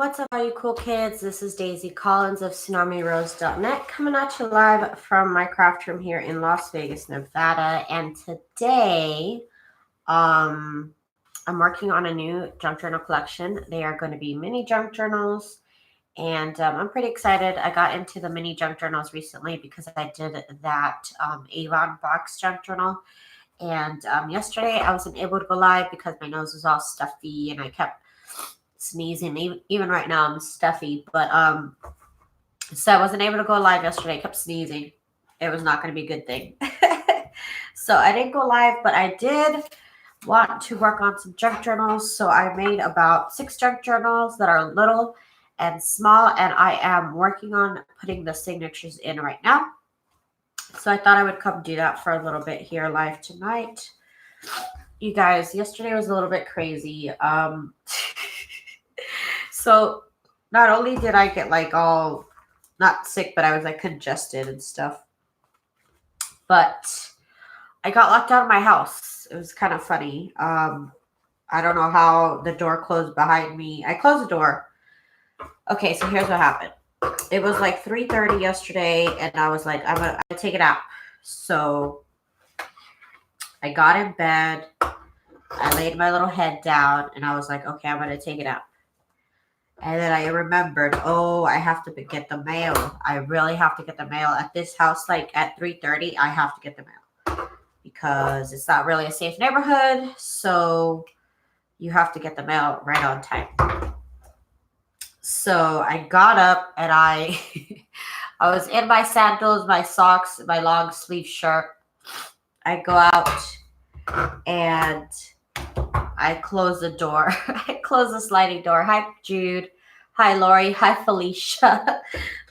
What's up, all you cool kids? This is Daisy Collins of TsunamiRose.net coming at you live from my craft room here in Las Vegas, Nevada. And today, I'm working on a new junk journal collection. They are going to be mini junk journals, and I'm pretty excited. I got into the mini junk journals recently because I did that Avon box junk journal. And yesterday, I wasn't able to go live because my nose was all stuffy and I kept sneezing. Even right now I'm stuffy, but so I wasn't able to go live yesterday. I kept sneezing. It was not going to be a good thing. So I didn't go live, but I did want to work on some junk journals. So I made about 6 junk journals that are little and small, and I am working on putting the signatures in right now. So I thought I would come do that for a little bit here live tonight. You guys, yesterday was a little bit crazy. So not only did I get like all not sick, but I was like congested and stuff. But I got locked out of my house. It was kind of funny. I don't know how the door closed behind me. I closed the door. Okay, so here's what happened. It was like 3:30 yesterday, and I was like, I'm gonna take it out. So I got in bed. I laid my little head down, and I was like, okay, I'm gonna take it out. And then I remembered, oh, I have to get the mail. I really have to get the mail at this house. Like at 3:30, I have to get the mail because it's not really a safe neighborhood. So you have to get the mail right on time. So I got up and I was in my sandals, my socks, my long sleeve shirt. I go out and I close the door. I close the sliding door. Hi, Jude. Hi, Lori. Hi, Felicia.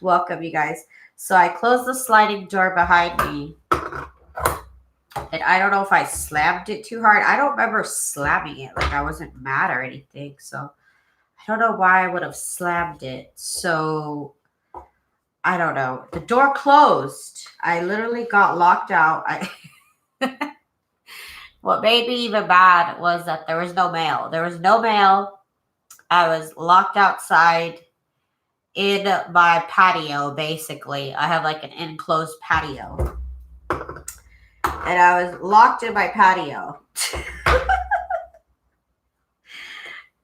Welcome, you guys. So I close the sliding door behind me. And I don't know if I slammed it too hard. I don't remember slamming it. Like I wasn't mad or anything. So I don't know why I would have slammed it. So I don't know. The door closed. I literally got locked out. What made me even mad was that there was no mail. There was no mail. I was locked outside in my patio, basically. I have like an enclosed patio. And I was locked in my patio.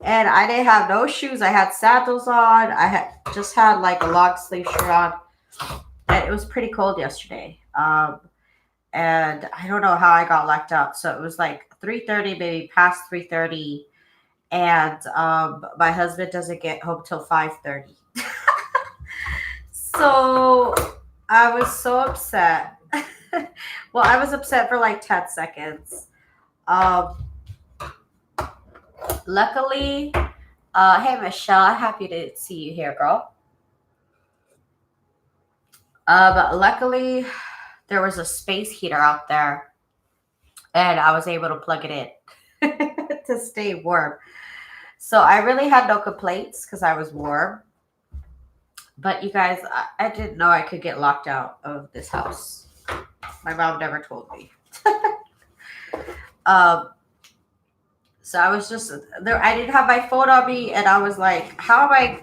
And I didn't have no shoes. I had sandals on. I just had like a long sleeve shirt on. And it was pretty cold yesterday. And I don't know how I got locked out. So it was like 3:30, maybe past 3:30. And my husband doesn't get home till 5:30. So I was so upset. Well, I was upset for like 10 seconds. Luckily, hey, Michelle, I'm happy to see you here, girl. Luckily, there was a space heater out there, and I was able to plug it in to stay warm. So I really had no complaints because I was warm. But you guys, I didn't know I could get locked out of this house. My mom never told me. So I was just there. I didn't have my phone on me, and I was like, how am I?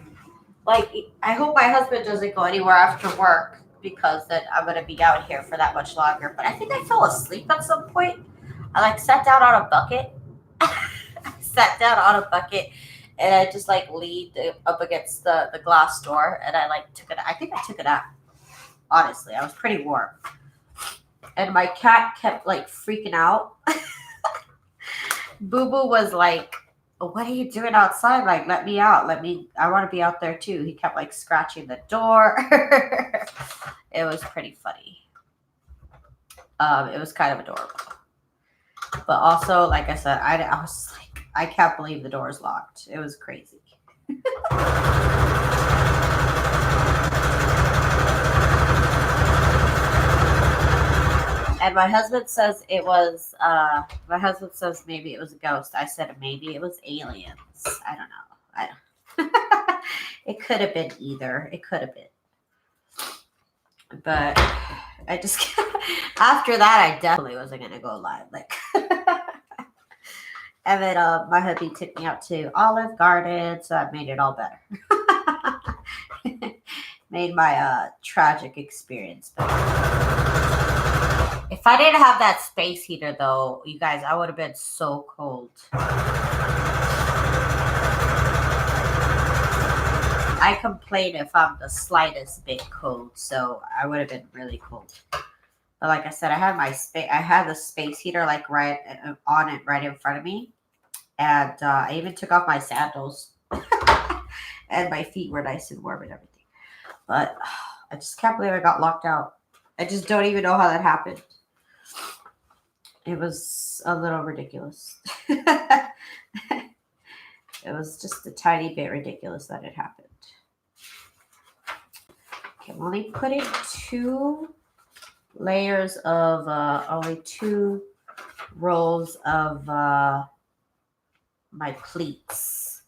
Like, I hope my husband doesn't go anywhere after work because then I'm going to be out here for that much longer. But I think I fell asleep at some point. I like sat down on a bucket. And I just like leaned up against the glass door, and I like took it. I think I took it out. Honestly, I was pretty warm. And my cat kept like freaking out. Boo Boo was like, what are you doing outside? Like, let me out. I want to be out there too. He kept like scratching the door. It was pretty funny. It was kind of adorable. But also, like I said, I was like, I can't believe the door is locked. It was crazy. And my husband says it was, maybe it was a ghost. I said maybe it was aliens. I don't know. It could have been either. It could have been. But I just, after that, I definitely wasn't going to go live. Like, and then my hubby took me out to Olive Garden, so that made it all better. made my tragic experience better. If I didn't have that space heater though, you guys, I would have been so cold. I complain if I'm the slightest bit cold, so I would have been really cold. But like I said, I had the space heater like right on it, right in front of me, and I even took off my sandals, and my feet were nice and warm and everything. But I just can't believe I got locked out. I just don't even know how that happened. It was a little ridiculous. It was just a tiny bit ridiculous that it happened. Okay, I'm only putting 2 layers of, only 2 rolls of my pleats.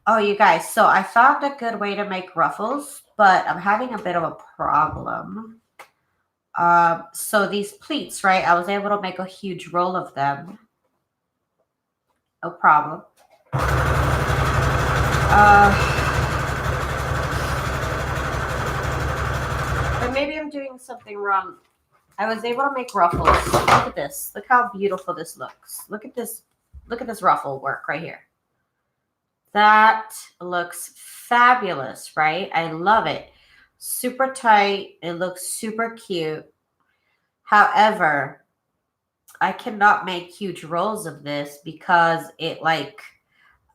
Oh, you guys, so I found a good way to make ruffles, but I'm having a bit of a problem. So these pleats, right, I was able to make a huge roll of them. No problem. But maybe I'm doing something wrong. I was able to make ruffles. Look at this. Look how beautiful this looks. Look at this. Look at this ruffle work right here. That looks fabulous, right? I love it. Super tight. It looks super cute. However, I cannot make huge rolls of this because it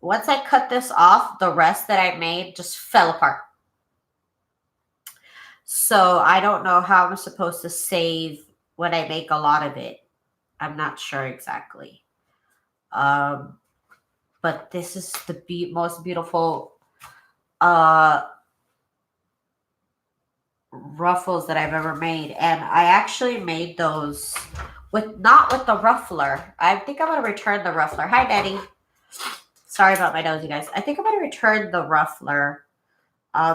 once I cut this off, the rest that I made just fell apart. So I don't know how I'm supposed to save when I make a lot of it. I'm not sure exactly. But this is the most beautiful ruffles that I've ever made. And I actually made those not with the ruffler. I think I'm going to return the ruffler. Hi, Daddy. Sorry about my nose, you guys. I think I'm going to return the ruffler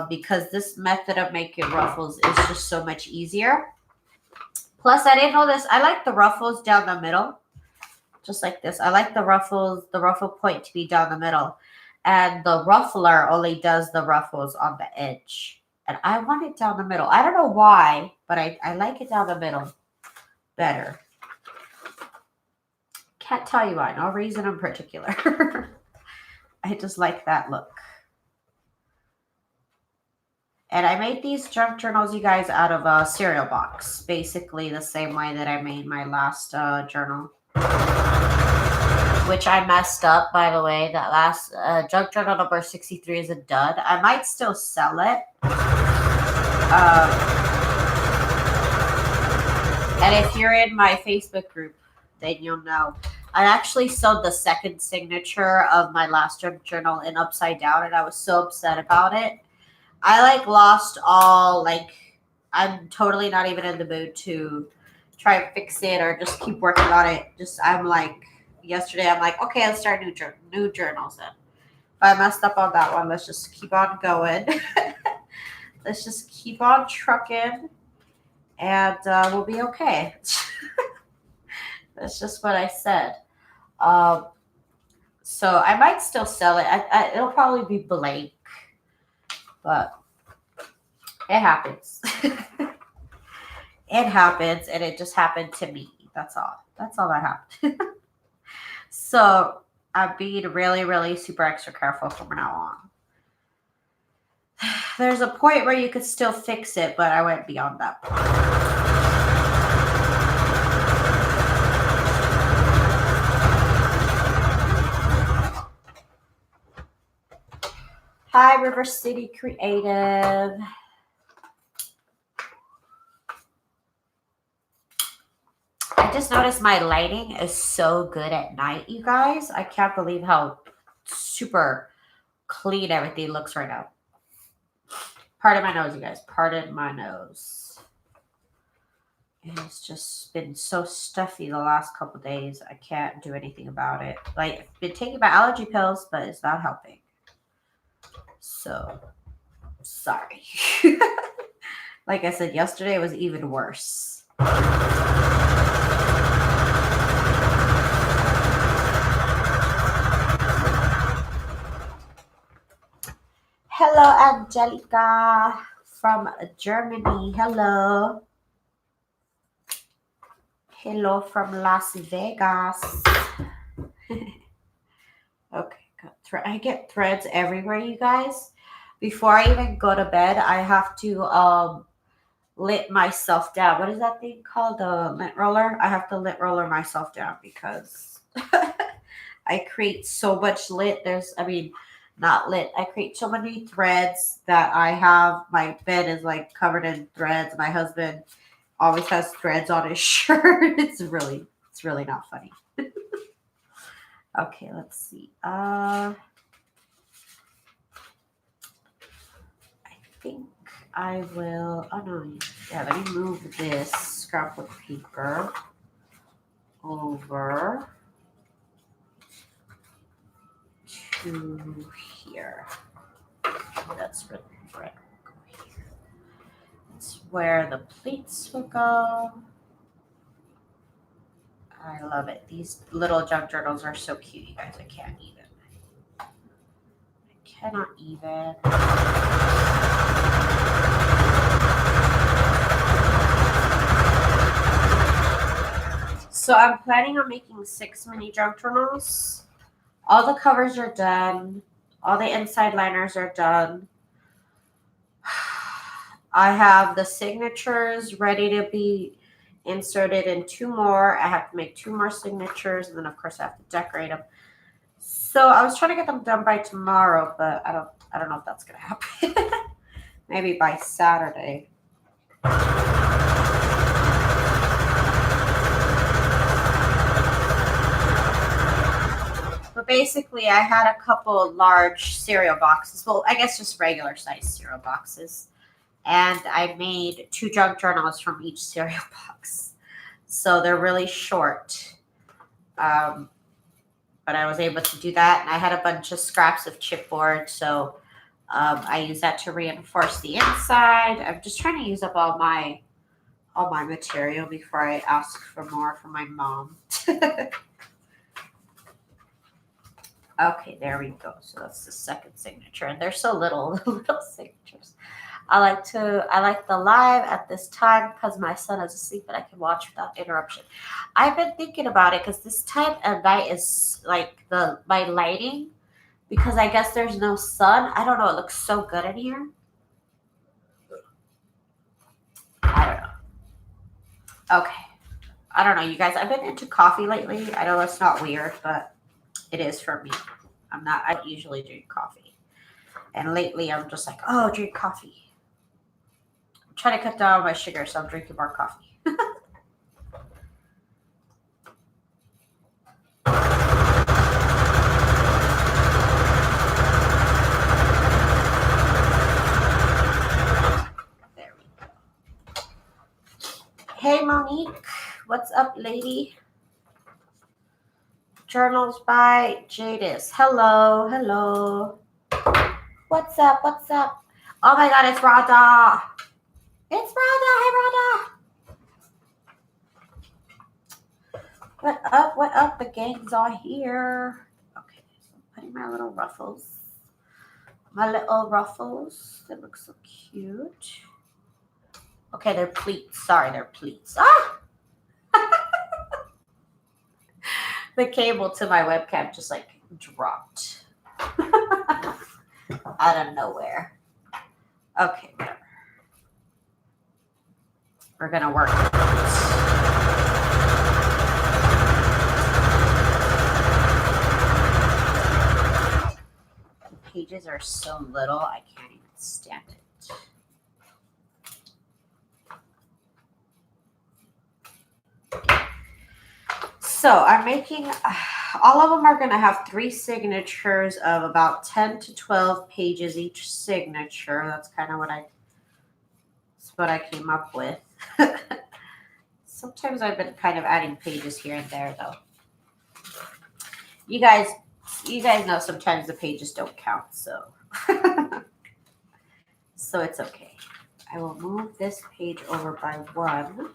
because this method of making ruffles is just so much easier. Plus, I didn't know this. I like the ruffles down the middle, just like this. I like the ruffle point to be down the middle. And the ruffler only does the ruffles on the edge. And I want it down the middle. I don't know why, but I like it down the middle better. Can't tell you why. No reason in particular. I just like that look. And I made these junk journals, you guys, out of a cereal box. Basically the same way that I made my last journal. Which I messed up, by the way. That last junk journal number 63 is a dud. I might still sell it. And if you're in my Facebook group, then you'll know. I actually sewed the second signature of my last junk journal in upside down, and I was so upset about it. I lost all, I'm totally not even in the mood to try and fix it or just keep working on it. Yesterday, I'm like, okay, let's start new journals then. If I messed up on that one, let's just keep on going. Let's just keep on trucking, and we'll be okay. That's just what I said. So I might still sell it. It'll probably be blank, but it happens. It happens, and it just happened to me. That's all. That's all that happened. So I'm being really, really super extra careful from now on. There's a point where you could still fix it, but I went beyond that point. Hi, River City Creative. I just noticed my lighting is so good at night, you guys. I can't believe how super clean everything looks right now. Pardon my nose, you guys. Pardon my nose. It's just been so stuffy the last couple days. I can't do anything about it. I've been taking my allergy pills, but it's not helping. So, sorry. Like I said, yesterday was even worse. Hello, Angelica. from Germany. Hello. Hello from Las Vegas. Okay, I get threads everywhere, you guys. Before I even go to bed, I have to lint myself down. What is that thing called? The lint roller? I have to lint roller myself down because I create so much lint. Not lint. I create so many threads that I have. My bed is like covered in threads. My husband always has threads on his shirt. It's really not funny. Okay, let's see. I think I will. Oh no, yeah. Let me move this scrapbook paper over to here. That's where the thread will go here. It's where the pleats will go. I love it. These little junk journals are so cute, you guys. I can't even. I cannot even. So I'm planning on making 6 mini junk journals. All the covers are done. All the inside liners are done. I have the signatures ready to be inserted in 2 more. I have to make 2 more signatures, and then of course I have to decorate them. So I was trying to get them done by tomorrow, but I don't know if that's gonna happen. Maybe by Saturday. But basically, I had a couple large cereal boxes. Well, I guess just regular size cereal boxes. And I made 2 junk journals from each cereal box. So they're really short. But I was able to do that. And I had a bunch of scraps of chipboard. So I use that to reinforce the inside. I'm just trying to use up all my material before I ask for more from my mom. Okay, there we go. So that's the second signature. And they're so little signatures. I like the live at this time because my son is asleep and I can watch without interruption. I've been thinking about it because this time of night is like my lighting, because I guess there's no sun. I don't know. It looks so good in here. I don't know. Okay. I don't know, you guys. I've been into coffee lately. I know that's not weird, but it is for me. I don't usually drink coffee. And lately I'm just like, oh, drink coffee. I'm trying to cut down on my sugar, so I'm drinking more coffee. There we go. Hey, Monique. What's up, lady? Journals by Jadis. Hello, hello. What's up? What's up? Oh my God, it's Rada. It's Rada. Hey, Rada. What up? What up? The gang's all here. Okay, so I'm putting my little ruffles. My little ruffles. They look so cute. Okay, they're pleats. Sorry, they're pleats. Ah! The cable to my webcam just like dropped out of nowhere. Okay, whatever. We're gonna work it. The pages are so little, I can't even stand it. So I'm making, all of them are going to have 3 signatures of about 10 to 12 pages each signature. That's kind of what I came up with. Sometimes I've been kind of adding pages here and there, though. You guys know sometimes the pages don't count, so so it's okay. I will move this page over by 1.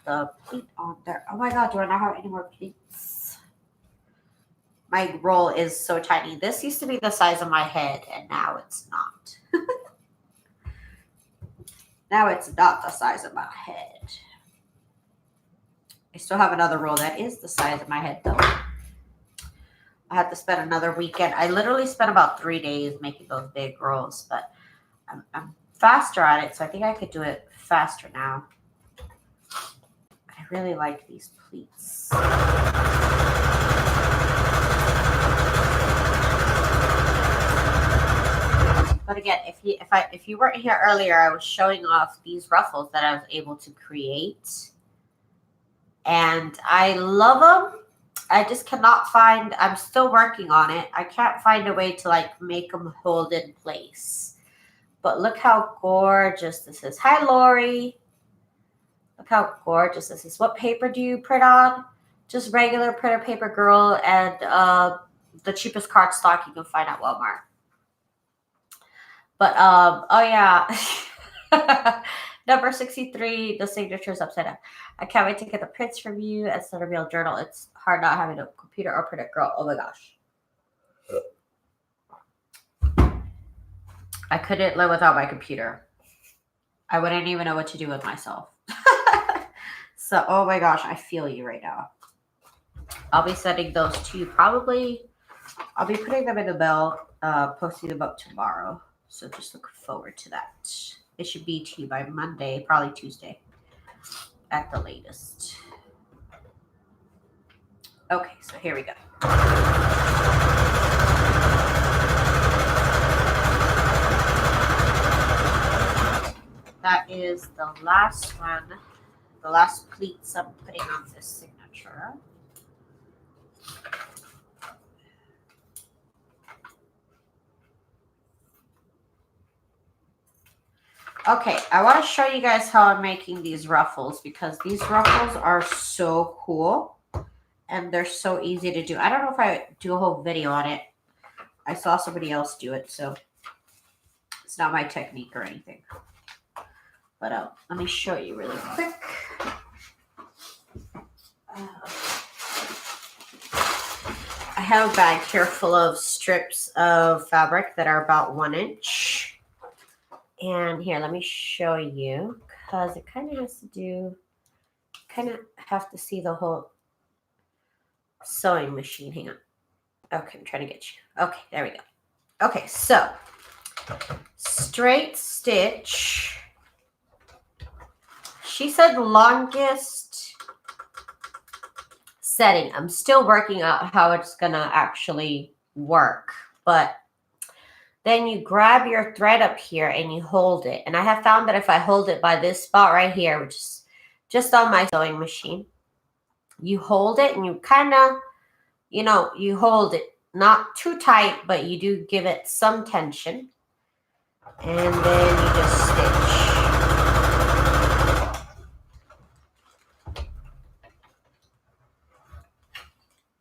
The pleat on there. Oh my God, do I not have any more pleats? My roll is so tiny. This used to be the size of my head, and now it's not. Now it's not the size of my head. I still have another roll that is the size of my head though. I had to spend another weekend. I literally spent about 3 days making those big rolls, but I'm faster at it, so I think I could do it faster now. I really like these pleats. But again, if you weren't here earlier, I was showing off these ruffles that I was able to create. And I love them. I just cannot find, I'm still working on it. I can't find a way to like make them hold in place. But look how gorgeous this is. Hi, Lori. Look how gorgeous this is. What paper do you print on? Just regular printer paper, girl, and the cheapest cardstock you can find at Walmart. But, oh yeah. Number 63, the signature is upside down. I can't wait to get the prints from you as a real journal. It's hard not having a computer or printer, girl. Oh my gosh. I couldn't live without my computer. I wouldn't even know what to do with myself. So, oh my gosh, I feel you right now. I'll be sending those to you probably. I'll be putting them in the mail, posting them up tomorrow. So just look forward to that. It should be to you by Monday, probably Tuesday at the latest. Okay, so here we go. That is the last one, the last pleats I'm putting on this signature. Okay, I want to show you guys how I'm making these ruffles because these ruffles are so cool and they're so easy to do. I don't know if I do a whole video on it. I saw somebody else do it, so it's not my technique or anything. But let me show you really quick. I have a bag here full of strips of fabric that are about 1 inch. And here, let me show you because it kind of has to do, kind of have to see the whole sewing machine. Hang on. Okay, I'm trying to get you. Okay, there we go. Okay, so straight stitch. She said longest setting. I'm still working out how it's going to actually work, but then you grab your thread up here and you hold it. And I have found that if I hold it by this spot right here, which is just on my sewing machine, you hold it and you kind of, you know, you hold it not too tight, but you do give it some tension. And then you just stitch.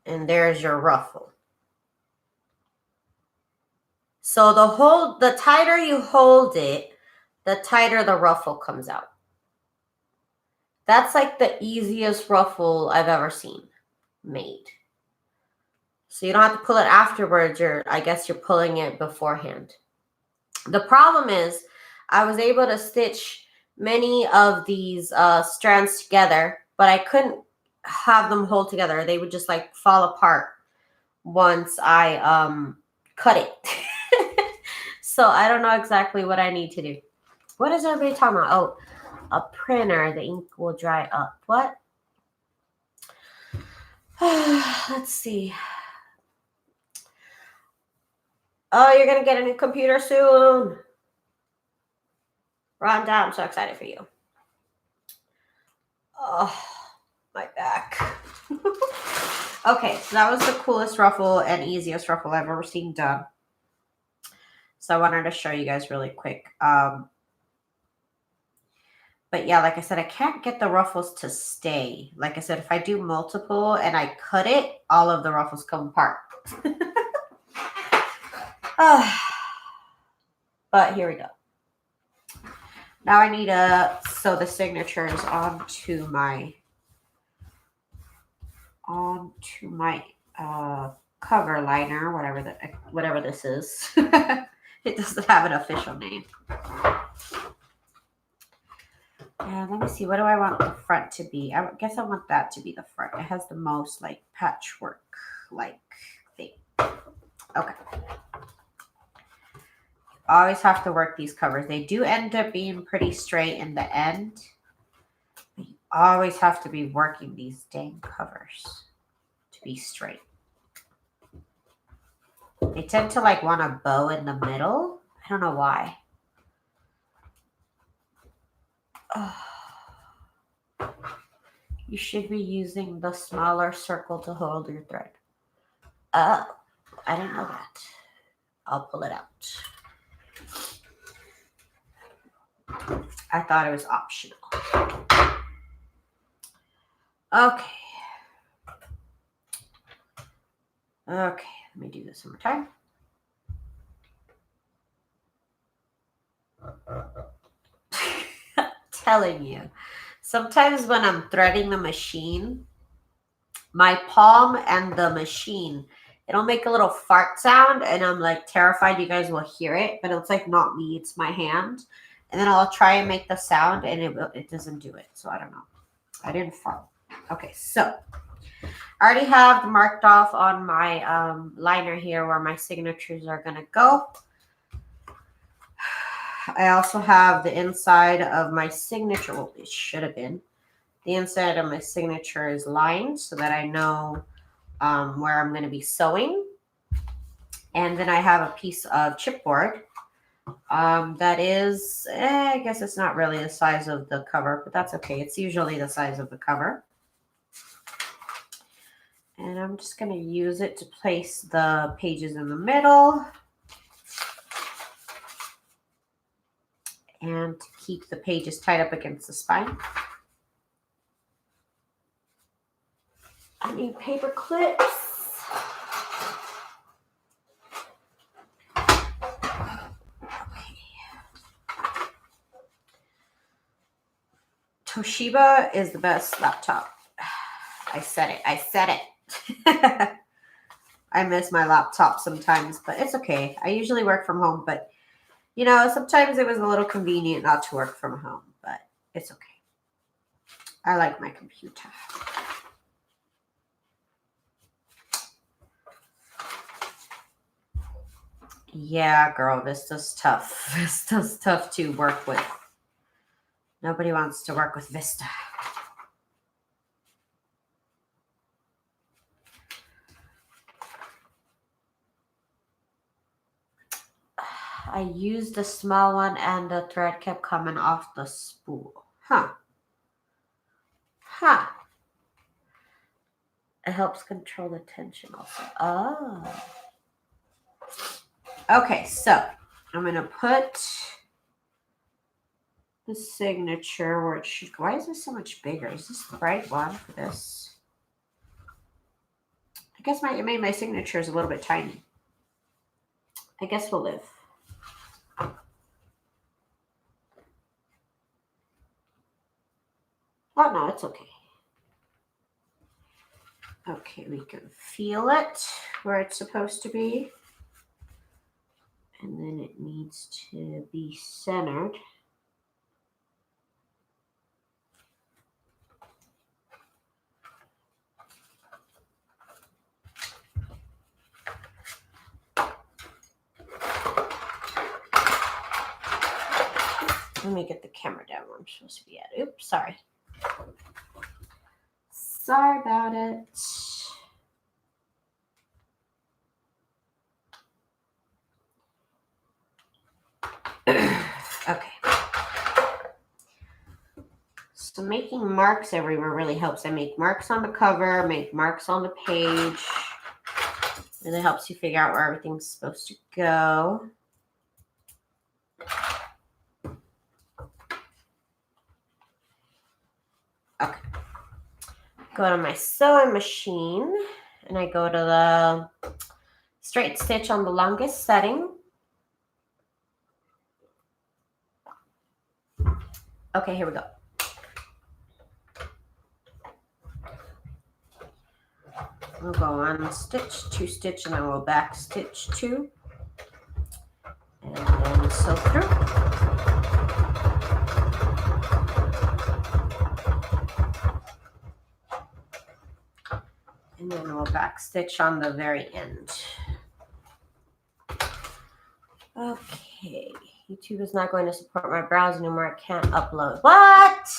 And there's your ruffle. So the tighter you hold it, the tighter the ruffle comes out. That's like the easiest ruffle I've ever seen made. So you don't have to pull it afterwards. I guess you're pulling it beforehand. The problem is I was able to stitch many of these strands together, but I couldn't have them hold together. They would just like fall apart once I cut it. So I don't know exactly what I need to do. What is everybody talking about? Oh, a printer. The ink will dry up. What? Let's see. Oh, you're going to get a new computer soon. Rhonda, I'm so excited for you. Oh, my back. Okay, so that was the coolest ruffle and easiest ruffle I've ever seen done. So I wanted to show you guys really quick. But yeah, like I said, I can't get the ruffles to stay. Like I said, if I do multiple and I cut it, all of the ruffles come apart. But here we go. Now I need to sew the signatures onto my cover liner, whatever this is. It doesn't have an official name. And let me see, what do I want the front to be? I guess I want that to be the front. It has the most like patchwork like thing. Okay. Always have to work these covers. They do end up being pretty straight in the end. But you always have to be working these dang covers to be straight. They tend to like want a bow in the middle. I don't know why. Oh. You should be using the smaller circle to hold your thread. Oh, I didn't know that. I'll pull it out. I thought it was optional. Okay. Okay, let me do this one more time. I'm telling you. Sometimes when I'm threading the machine, my palm and the machine, it'll make a little fart sound, and I'm like terrified you guys will hear it, but it's like not me, it's my hand. And then I'll try and make the sound, and it doesn't do it. So I don't know. I didn't fart. Okay, so I already have marked off on my liner here where my signatures are going to go. I also have the inside of my signature. Well, it should have been. The inside of my signature is lined so that I know where I'm going to be sewing. And then I have a piece of chipboard that is, I guess it's not really the size of the cover, but that's okay. It's usually the size of the cover. And I'm just going to use it to place the pages in the middle. And to keep the pages tied up against the spine. I need paper clips. Okay. Toshiba is the best laptop. I said it. I said it. I miss my laptop sometimes, but it's okay. I usually work from home, but you know, sometimes it was a little convenient not to work from home, but it's okay. I like my computer. Yeah, girl, Vista's tough. Vista's tough to work with. Nobody wants to work with Vista. I used the small one and the thread kept coming off the spool. Huh. Huh. It helps control the tension also. Oh. Okay, so I'm going to put the signature where it should go. Why is this so much bigger? Is this the right one for this? I guess it made my signature is a little bit tiny. I guess we'll live. Oh, no, it's okay. Okay, we can feel it where it's supposed to be. And then it needs to be centered. Let me get the camera down where I'm supposed to be at. Oops, sorry. Sorry about it. Okay. So making marks everywhere really helps. I make marks on the cover, make marks on the page. Really helps you figure out where everything's supposed to go. Okay. Go to my sewing machine and I go to the straight stitch on the longest setting. Okay, here we go. We'll go on stitch, two stitch, and then we'll back stitch two. And then sew through. And then we'll back stitch on the very end. Okay, YouTube is not going to support my browser anymore. I can't upload. What?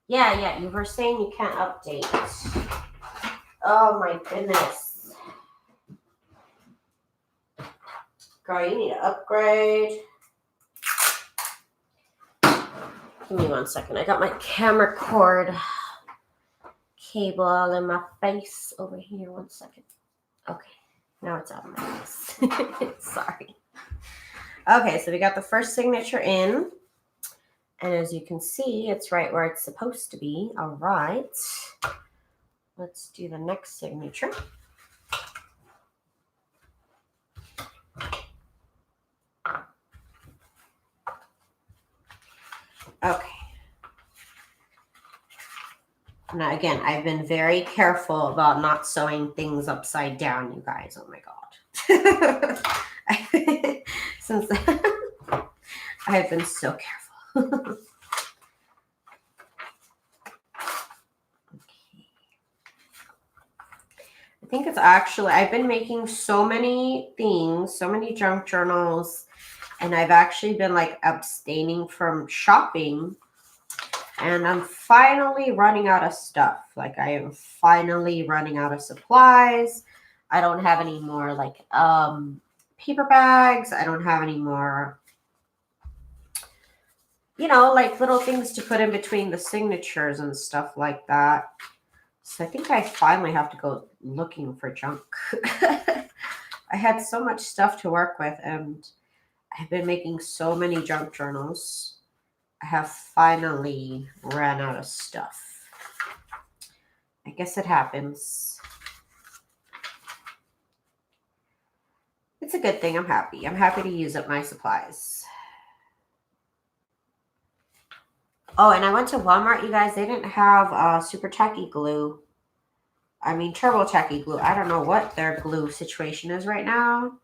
Yeah, you were saying you can't update. Oh my goodness. Girl, you need to upgrade. Give me 1 second. I got my camera cord cable all in my face over here. 1 second. Okay, now it's out of my face. Sorry. Okay, so we got the first signature in. And as you can see, it's right where it's supposed to be. All right. Let's do the next signature. Okay. Now, again, I've been very careful about not sewing things upside down, you guys. Oh, my God. Since I've been so careful. Okay. I think it's actually, I've been making so many things, so many junk journals, and I've actually been like abstaining from shopping. And I'm finally running out of stuff. Like I am finally running out of supplies. I don't have any more like paper bags. I don't have any more, you know, like little things to put in between the signatures and stuff like that. So I think I finally have to go looking for junk. I had so much stuff to work with and I've been making so many junk journals. I have finally ran out of stuff. I guess it happens. It's a good thing. I'm happy. I'm happy to use up my supplies. Oh, and I went to Walmart, you guys. They didn't have super tacky glue. I mean, turbo tacky glue. I don't know what their glue situation is right now.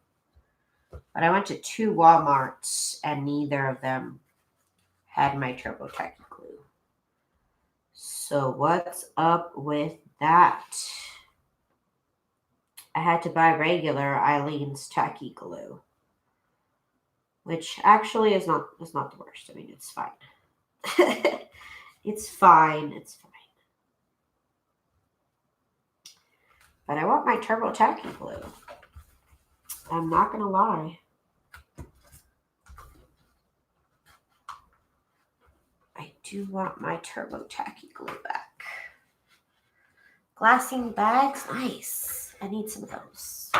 But I went to 2 Walmarts and neither of them had my turbo tacky glue. So what's up with that? I had to buy regular Eileen's tacky glue, which actually is not the worst. I mean, it's fine. It's fine. It's fine. But I want my turbo tacky glue. I'm not gonna lie. I do want my turbo tacky glue back. Glassine bags, nice. I need some of those.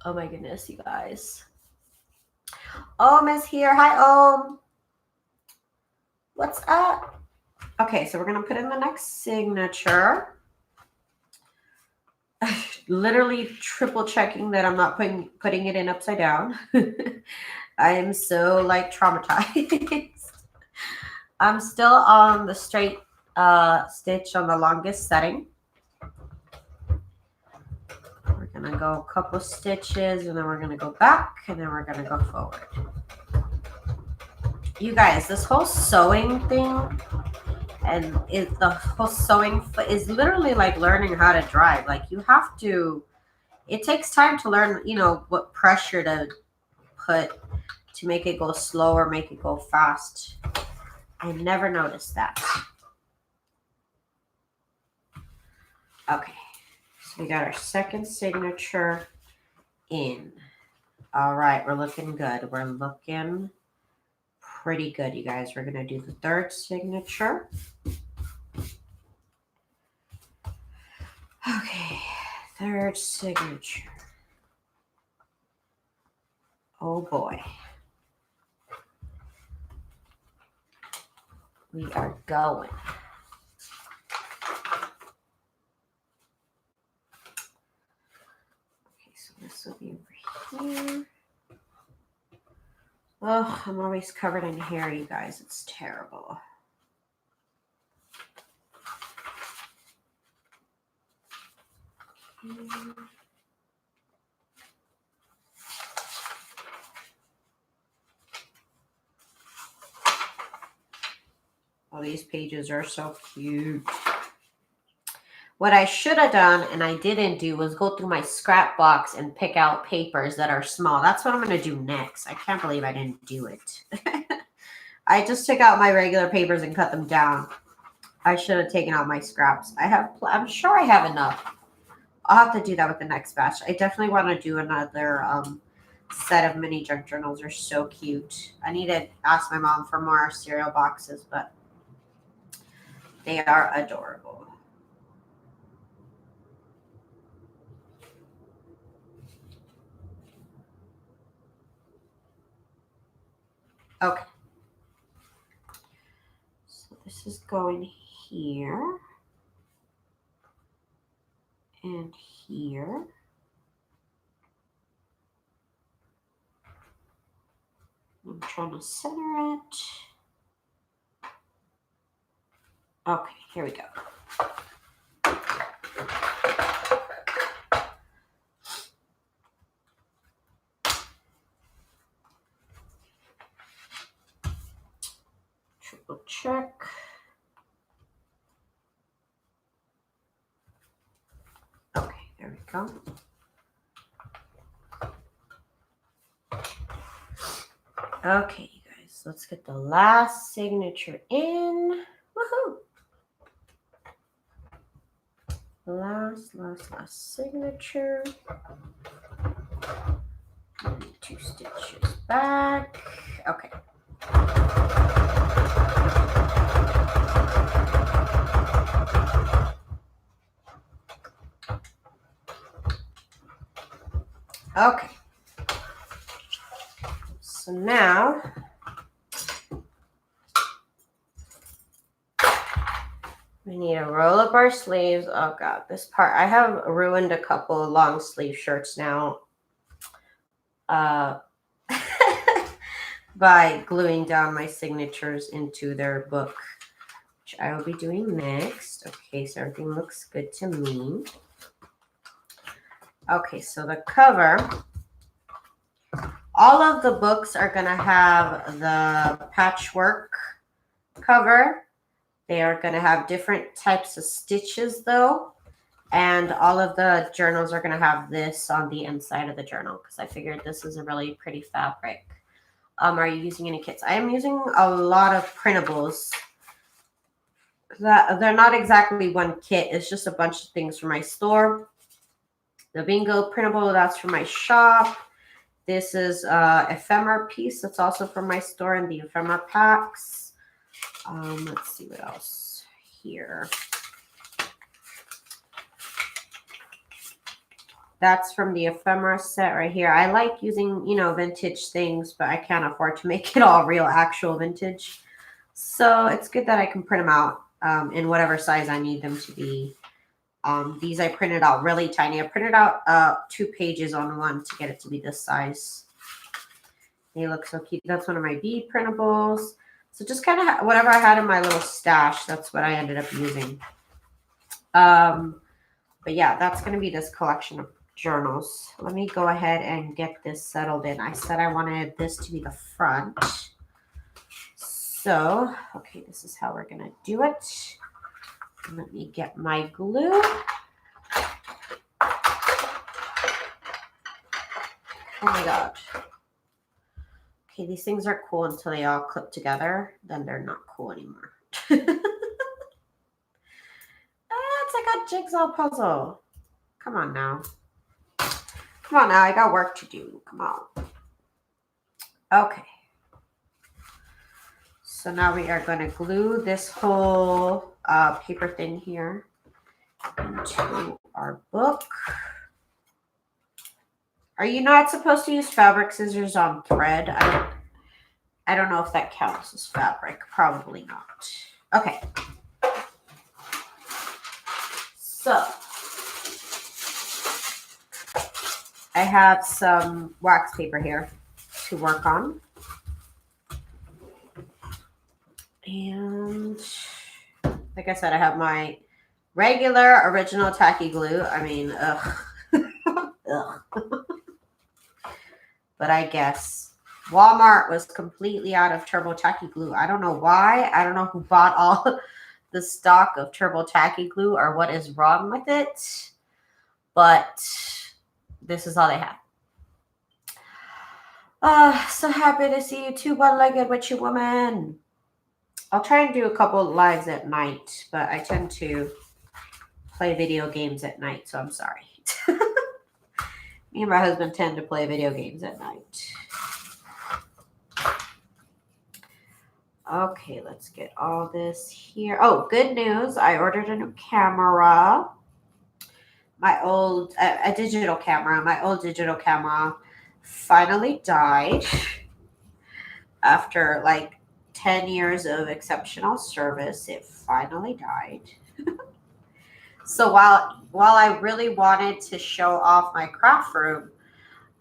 Oh my goodness, you guys. Om is here. Hi, Om. What's up? Okay, so we're going to put in the next signature. Literally triple checking that I'm not putting it in upside down. I am so like traumatized. I'm still on the straight stitch on the longest setting. We're going to go a couple stitches and then we're going to go back and then we're going to go forward. You guys, this whole sewing thing and the whole sewing is literally like learning how to drive. Like you have to, it takes time to learn, you know, what pressure to put to make it go slow or make it go fast. I never noticed that. Okay, so we got our second signature in. All right, we're looking good. We're looking pretty good, you guys. We're going to do the third signature. Okay, third signature. Oh boy. We are going. Okay, so this will be over here. Oh, I'm always covered in hair, you guys. It's terrible. Oh, these pages are so cute. What I should have done, and I didn't do, was go through my scrap box and pick out papers that are small. That's what I'm going to do next. I can't believe I didn't do it. I just took out my regular papers and cut them down. I should have taken out my scraps. I'm sure I have enough. I'll have to do that with the next batch. I definitely want to do another set of mini junk journals. They're so cute. I need to ask my mom for more cereal boxes, but they are adorable. Okay. So this is going here and here. I'm trying to center it. Okay, here we go. Triple check. Okay, there we go. Okay, you guys, let's get the last signature in. Woohoo! Last signature. And 2 stitches back. Okay. Okay. So now we need to roll up our sleeves. Oh God, this part, I have ruined a couple of long sleeve shirts now by gluing down my signatures into their book, which I will be doing next. Okay, so everything looks good to me. Okay, so the cover, all of the books are going to have the patchwork cover. They are going to have different types of stitches though. And all of the journals are going to have this on the inside of the journal because I figured this is a really pretty fabric. Are you using any kits? I am using a lot of printables. They're not exactly one kit. It's just a bunch of things from my store. The Bingo printable, that's from my shop. This is ephemera piece. That's also from my store in the ephemera packs. Let's see what else here. That's from the ephemera set right here. I like using, vintage things, but I can't afford to make it all real, actual vintage. So it's good that I can print them out in whatever size I need them to be. These I printed out really tiny. I printed out 2 pages on one to get it to be this size. They look so cute. That's one of my bead printables. So just kind of whatever I had in my little stash, that's what I ended up using. But yeah, that's going to be this collection of journals. Let me go ahead and get this settled in. I said I wanted this to be the front. So, okay, this is how we're going to do it. Let me get my glue. Oh my God. Okay, these things are cool until they all clip together. Then they're not cool anymore. It's like a jigsaw puzzle. Come on now. Come on now, I got work to do. Come on. Okay. So now we are going to glue this whole paper thing here into our book. Are you not supposed to use fabric scissors on thread? I don't know if that counts as fabric. Probably not. Okay. So I have some wax paper here to work on. And like I said, I have my regular original tacky glue. I mean, ugh. Ugh. But I guess Walmart was completely out of Turbo Tacky Glue. I don't know why. I don't know who bought all the stock of Turbo Tacky Glue or what is wrong with it. But this is all they have. So happy to see you too, one-legged witchy woman. I'll try and do a couple lives at night, but I tend to play video games at night, so I'm sorry. Me and my husband tend to play video games at night. Okay, let's get all this here. Oh, good news. I ordered a new camera. My old, a digital camera. My old digital camera finally died after like 10 years of exceptional service. It finally died. So while I really wanted to show off my craft room,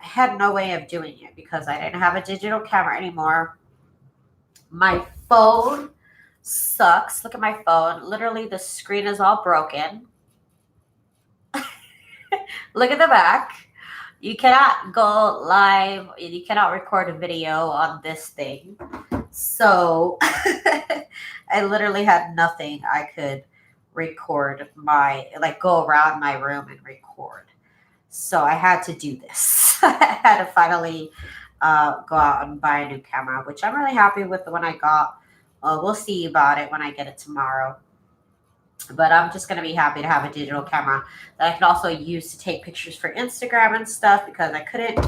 I had no way of doing it because I didn't have a digital camera anymore. My phone sucks. Look at my phone. Literally, the screen is all broken. Look at the back. You cannot go live. You cannot record a video on this thing. So I literally had nothing I could record go around my room and record. So I had to do this. I had to finally go out and buy a new camera, which I'm really happy with the one I got. We'll see about it when I get it tomorrow. But I'm just going to be happy to have a digital camera that I can also use to take pictures for Instagram and stuff, because I couldn't,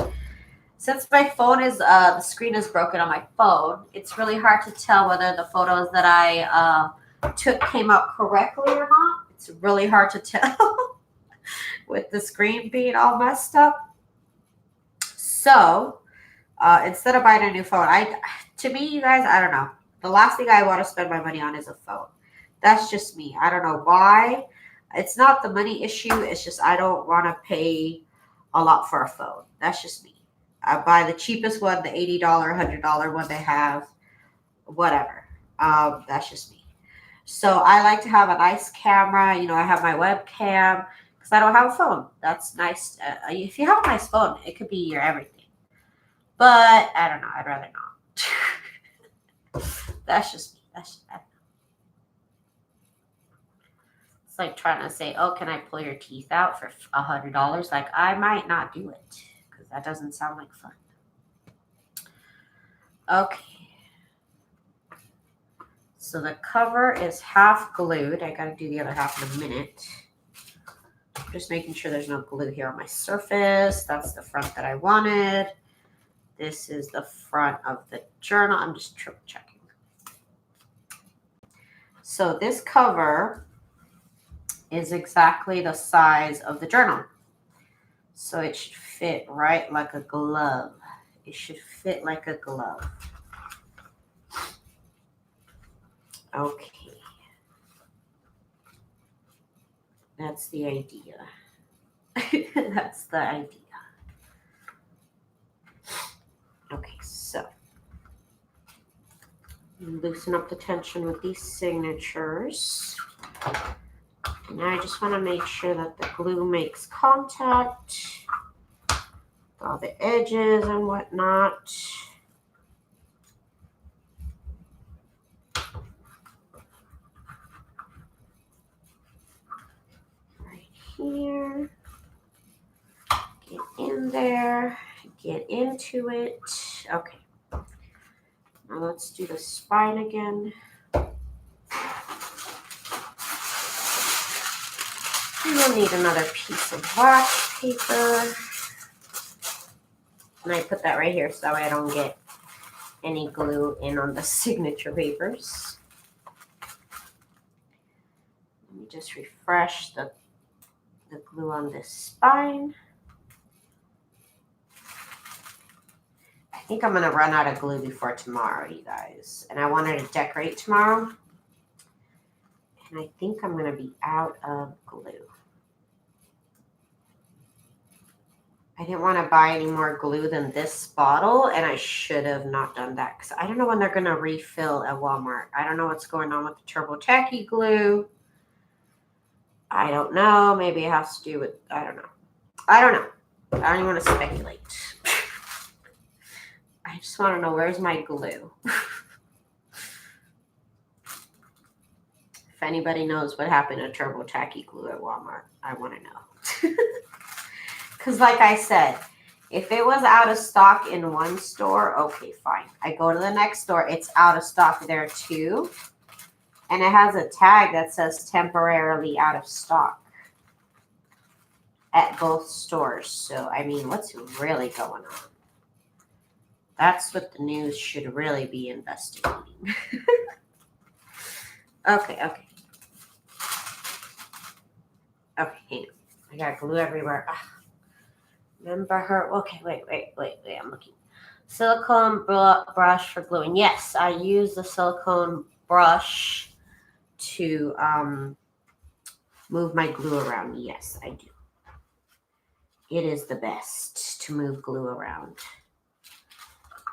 since my phone is, the screen is broken on my phone, it's really hard to tell whether the photos that I took came out correctly or not. It's really hard to tell with the screen being all messed up. So instead of buying a new phone, to me, you guys, I don't know. The last thing I want to spend my money on is a phone. That's just me. I don't know why. It's not the money issue. It's just I don't want to pay a lot for a phone. That's just me. I buy the cheapest one, the $80, $100 one they have, whatever. That's just me. So I like to have a nice camera. You know, I have my webcam because I don't have a phone. That's nice. If you have a nice phone, it could be your everything. But I don't know. I'd rather not. That's just me. I don't know. It's like trying to say, oh, can I pull your teeth out for $100? Like, I might not do it because that doesn't sound like fun. Okay. So the cover is half glued. I got to do the other half in a minute. Just making sure there's no glue here on my surface. That's the front that I wanted. This is the front of the journal. I'm just triple checking. So this cover is exactly the size of the journal. So it should fit right like a glove. It should fit like a glove. Okay. That's the idea. That's the idea. Okay, so loosen up the tension with these signatures. And I just want to make sure that the glue makes contact with all the edges and whatnot. Right here. Get in there. Get into it. Okay. Now let's do the spine again. We'll need another piece of wax paper. And I put that right here so that way I don't get any glue in on the signature papers. Let me just refresh the glue on this spine. I think I'm going to run out of glue before tomorrow, you guys. And I wanted to decorate tomorrow. And I think I'm going to be out of glue. I didn't want to buy any more glue than this bottle, and I should have not done that because I don't know when they're going to refill at Walmart. I don't know what's going on with the Turbo Tacky glue. I don't know. Maybe it has to do with, I don't know. I don't even want to speculate. I I just want to know, where's my glue? If anybody knows what happened to Turbo Tacky glue at Walmart, I want to know. Because like I said, if it was out of stock in one store, okay, fine. I go to the next store, it's out of stock there too. And it has a tag that says temporarily out of stock at both stores. So, I mean, what's really going on? That's what the news should really be investigating. Okay. Okay, hang on. I got glue everywhere. Ugh. Remember her? Okay, wait. I'm looking. Silicone brush for gluing. Yes, I use the silicone brush to move my glue around. Yes, I do. It is the best to move glue around.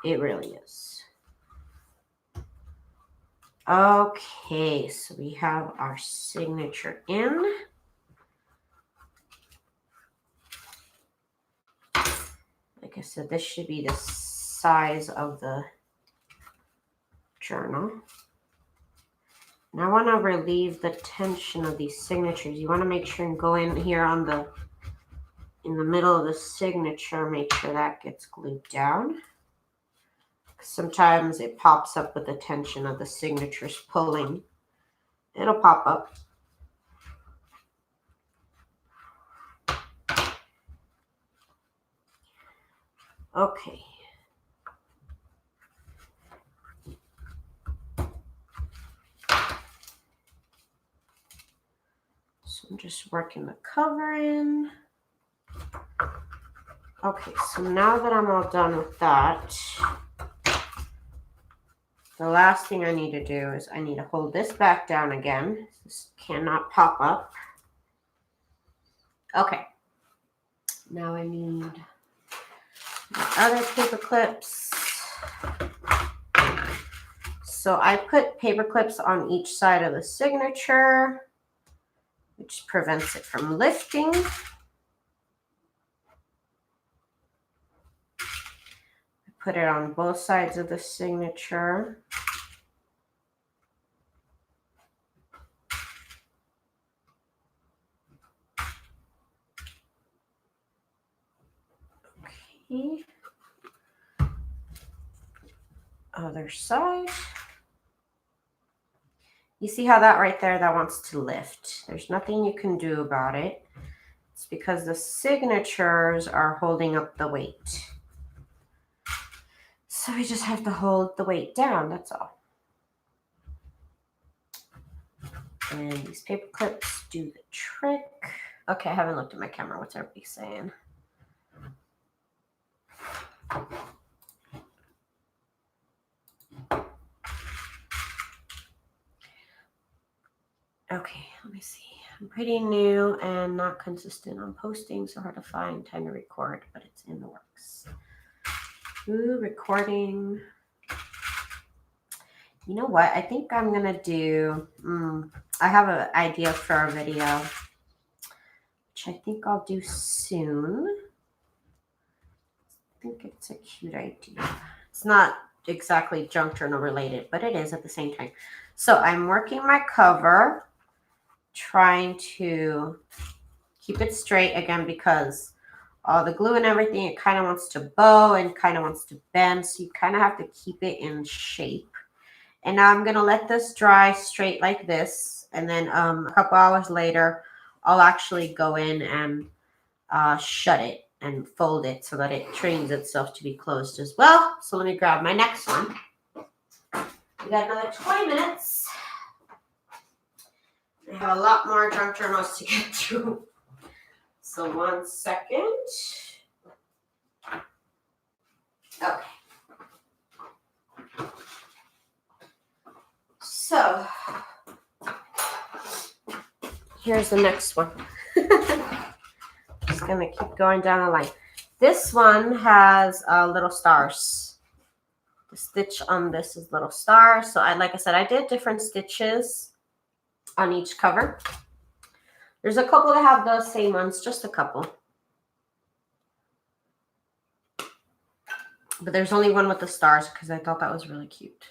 It really is. Okay, so we have our signature in. Like I said, this should be the size of the journal. And I want to relieve the tension of these signatures. You want to make sure and go in here in the middle of the signature, make sure that gets glued down. Sometimes it pops up with the tension of the signatures pulling. It'll pop up. Okay. So I'm just working the cover in. Okay, so now that I'm all done with that, the last thing I need to do is I need to hold this back down again. This cannot pop up. Okay. Now I need other paper clips. So I put paper clips on each side of the signature, which prevents it from lifting. I put it on both sides of the signature. Okay. Other side. You see how that right there, that wants to lift. There's nothing you can do about it. It's because the signatures are holding up the weight. So we just have to hold the weight down, that's all. And these paper clips do the trick. Okay, I haven't looked at my camera. What's everybody saying? Okay, let me see. I'm pretty new and not consistent on posting, so hard to find time to record, but it's in the works. Ooh, recording. You know what? I think I'm going to do, I have an idea for a video, which I think I'll do soon. I think it's a cute idea. It's not exactly junk journal related, but it is at the same time. So I'm working my cover, trying to keep it straight again because all the glue and everything, it kind of wants to bow and kind of wants to bend. So you kind of have to keep it in shape. And now I'm going to let this dry straight like this. And then a couple hours later, I'll actually go in and shut it and fold it so that it trains itself to be closed as well. So let me grab my next one. We got another 20 minutes. I have a lot more junk journals to get through. So 1 second. Okay. So here's the next one. Just gonna keep going down the line. This one has little stars. The stitch on this is little stars. So like I said, I did different stitches on each cover. There's a couple that have the same ones, just a couple. But there's only one with the stars because I thought that was really cute.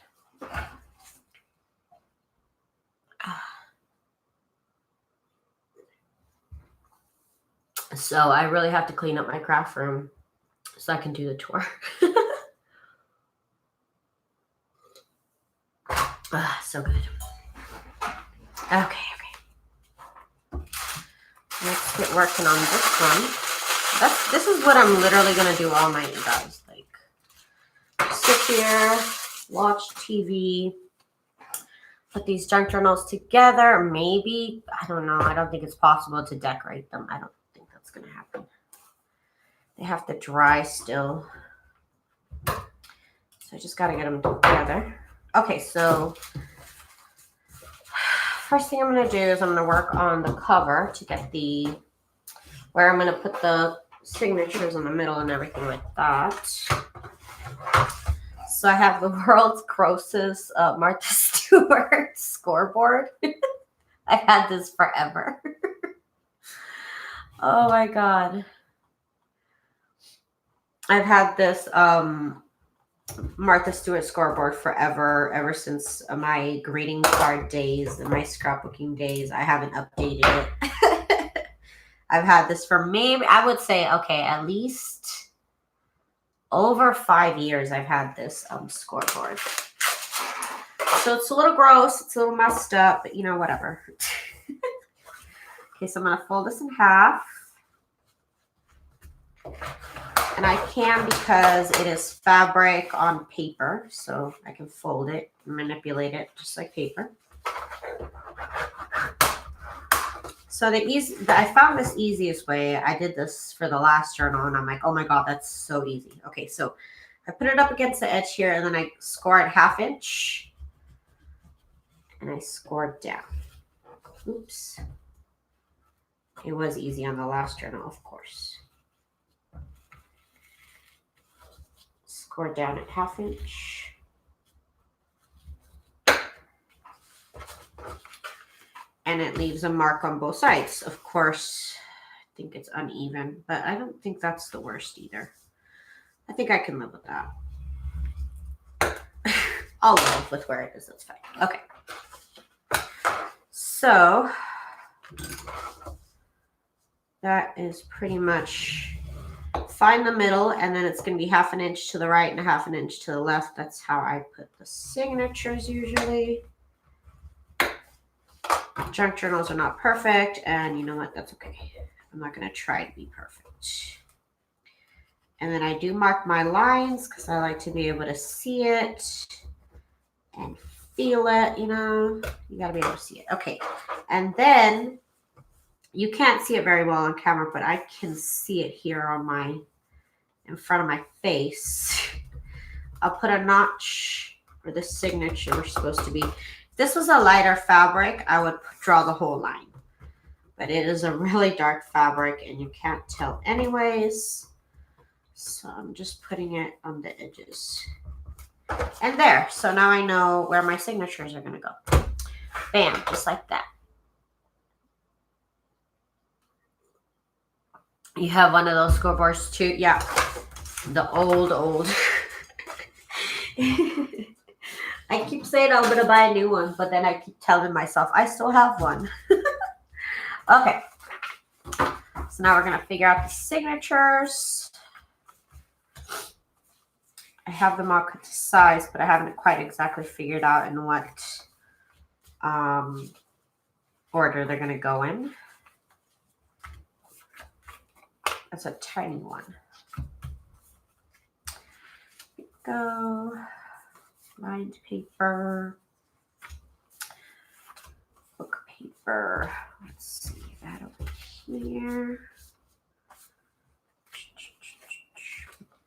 So I really have to clean up my craft room so I can do the tour. So good. Okay. Let's get working on this one. This is what I'm literally gonna do all night, you guys. Like, sit here, watch TV, put these junk journals together. Maybe, I don't know. I don't think it's possible to decorate them. I don't think that's gonna happen. They have to dry still. So I just gotta get them together. Okay, so first thing I'm gonna do is I'm gonna work on the cover to get where I'm gonna put the signatures in the middle and everything like that. So I have the world's grossest Martha Stewart scoreboard. I've had this forever. Oh my God. I've had this Martha Stewart scoreboard forever, ever since my greeting card days and my scrapbooking days. I haven't updated it. I've had this for maybe, I would say, okay, at least over 5 years I've had this scoreboard. So it's a little gross, it's a little messed up, but you know, whatever. Okay, so I'm gonna fold this in half. And I can because it is fabric on paper, so I can fold it and manipulate it just like paper. So I found this easiest way. I did this for the last journal and I'm like, oh my God, that's so easy. Okay, so I put it up against the edge here and then I score it 1/2 inch and I score it down. Oops. It was easy on the last journal, of course. Score down at 1/2 inch. And it leaves a mark on both sides. Of course, I think it's uneven, but I don't think that's the worst either. I think I can live with that. I'll live with where it is, that's fine. Okay. So that is pretty much, find the middle, and then it's going to be 1/2 inch to the right and 1/2 inch to the left. That's how I put the signatures usually. Junk journals are not perfect, and you know what? That's okay. I'm not going to try to be perfect. And then I do mark my lines because I like to be able to see it and feel it, you know. You got to be able to see it. Okay. And then you can't see it very well on camera, but I can see it here on in front of my face. I'll put a notch where the signature is supposed to be. If this was a lighter fabric, I would draw the whole line. But it is a really dark fabric and you can't tell anyways. So I'm just putting it on the edges. And there. So now I know where my signatures are going to go. Bam, just like that. You have one of those scoreboards too? Yeah. The old. I keep saying I'm going to buy a new one, but then I keep telling myself I still have one. Okay. So now we're going to figure out the signatures. I have them all cut to size, but I haven't quite exactly figured out in what order they're going to go in. That's a tiny one. Here we go. Lined paper. Book paper. Let's see that over here.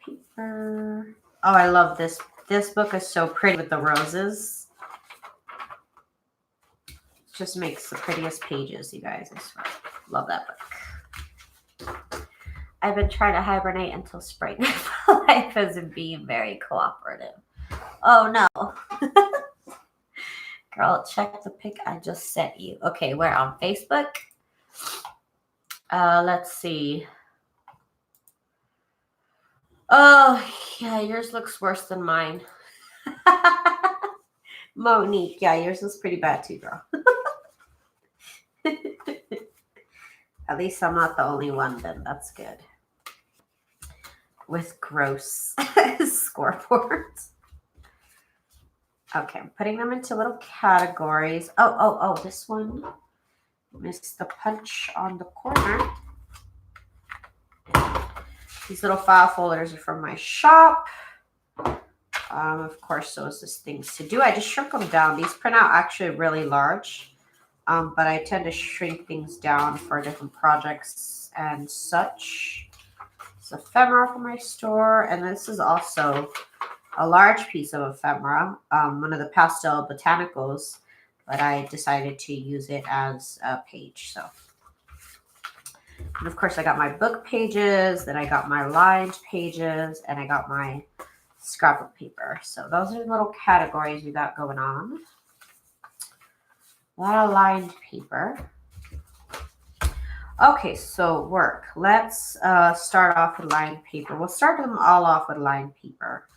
Paper. Oh, I love this. This book is so pretty with the roses. Just makes the prettiest pages, you guys. I swear. Love that book. I've been trying to hibernate until spring. Life isn't being very cooperative. Oh no. Girl, check the pic I just sent you. Okay, we're on Facebook. Let's see. Oh, yeah, yours looks worse than mine. Monique, yeah, yours is pretty bad too, girl. At least I'm not the only one then. That's good. With gross scoreboards. Okay, I'm putting them into little categories. Oh, this one missed the punch on the corner. These little file folders are from my shop. Of course, so is this things to do. I just shrunk them down. These print out actually really large, but I tend to shrink things down for different projects and such. It's ephemera from my store, and this is also a large piece of ephemera, one of the pastel botanicals, but I decided to use it as a page. So, and of course, I got my book pages, then I got my lined pages, and I got my scrapbook paper. So those are the little categories we got going on. A lot of lined paper. Okay, so work. Let's start off with lined paper. We'll start them all off with lined paper.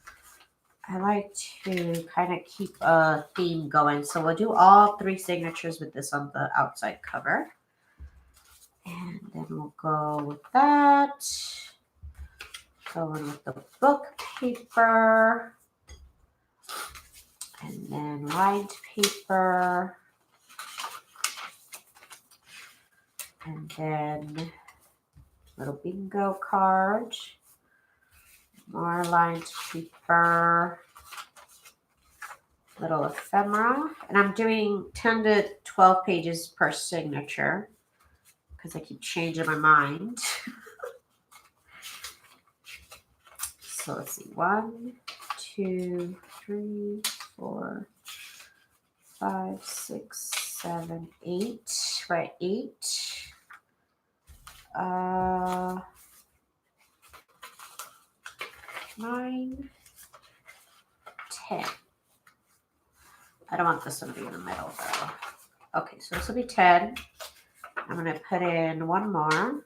I like to kind of keep a theme going. So we'll do all 3 signatures with this on the outside cover. And then we'll go with that. Go in with the book paper. And then lined paper. And then little bingo card. More lined paper, little ephemera, and I'm doing 10 to 12 pages per signature because I keep changing my mind. So let's see, 1, 2, 3, 4, 5, 6, 7, 8. Right, 8. 9, 10. I don't want this one to be in the middle though. Okay, so this will be 10. I'm going to put in one more.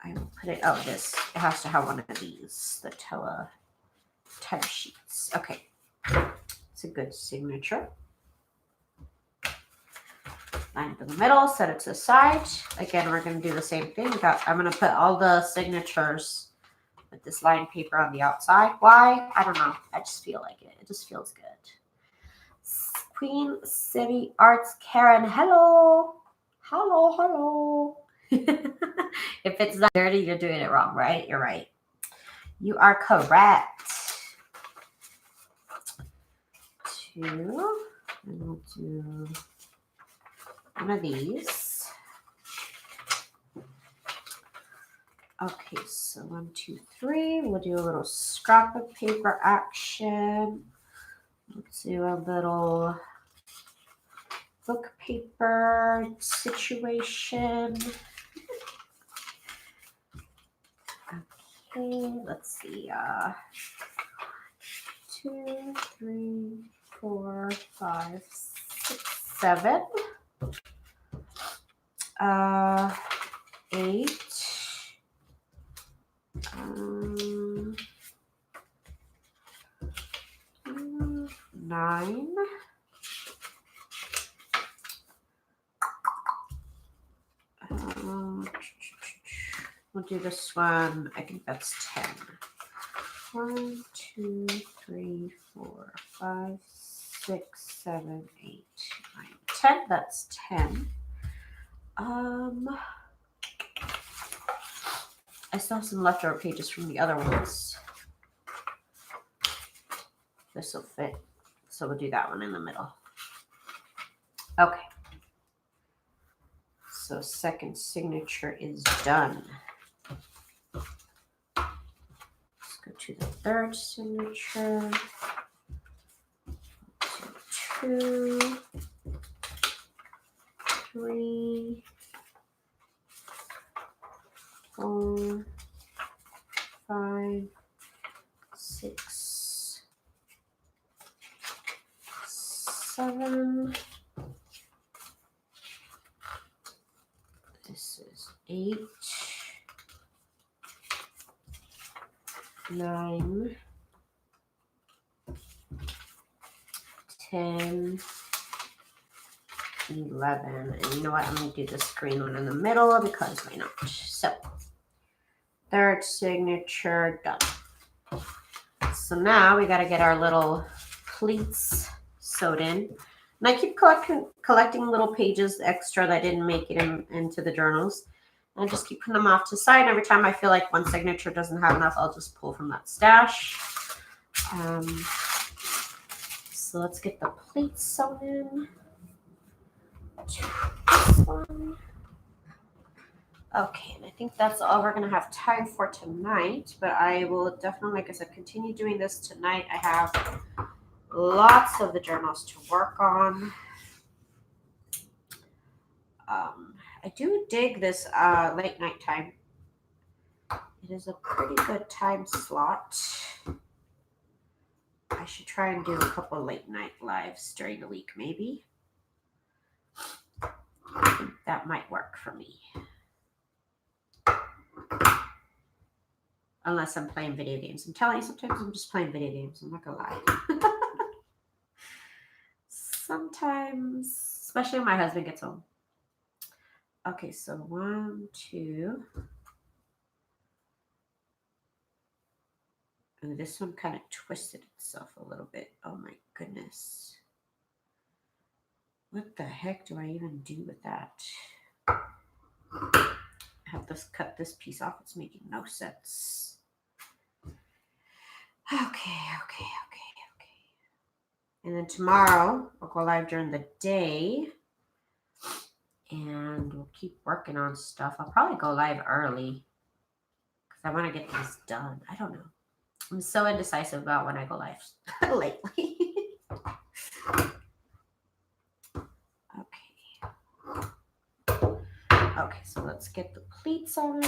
I will put it, it has to have one of these, the type sheets. Okay, it's a good signature. Line it in the middle, set it to the side. Again, we're going to do the same thing. I'm going to put all the signatures with this lined paper on the outside. Why? I don't know. I just feel like it. It just feels good. Queen City Arts Karen. Hello. Hello. If it's not dirty, you're doing it wrong, right? You're right. You are correct. 2. And we'll do one of these. Okay, so 1, 2, 3. We'll do a little scrapbook paper action. Let's do a little book paper situation. Okay, let's see. 2, 3, 4, 5, 6, 7. 8. 9. We'll do this one. I think that's 10. 1, 2, 3, 4, 5, 6, 7, 8, 9, 10. That's 10. I still have some leftover pages from the other ones. This will fit. So we'll do that one in the middle. Okay. So second signature is done. Let's go to the third signature. 2, 3, 4, 5, 6, 7. This is 8. 9, 10, 11. And you know what? I'm going to do this green one in the middle because why not? So, third signature done. So now we got to get our little pleats sewed in. And I keep collecting little pages extra that didn't make it into the journals. And I just keep putting them off to the side. Every time I feel like one signature doesn't have enough, I'll just pull from that stash. So let's get the pleats sewn in. This one. Okay, and I think that's all we're going to have time for tonight, but I will definitely, like I said, continue doing this tonight. I have lots of the journals to work on. I do dig this late night time. It is a pretty good time slot. I should try and do a couple late night lives during the week, maybe. I think that might work for me. Unless I'm playing video games. I'm telling you, sometimes I'm just playing video games. I'm not gonna lie. Sometimes, especially when my husband gets home. Okay, so 1, 2. And this one kind of twisted itself a little bit. Oh my goodness. What the heck do I even do with that? I have to cut this piece off. It's making no sense. Okay. And then tomorrow, I'll go live during the day. And we'll keep working on stuff. I'll probably go live early. Because I want to get these done. I don't know. I'm so indecisive about when I go live lately. Okay, so let's get the pleats on.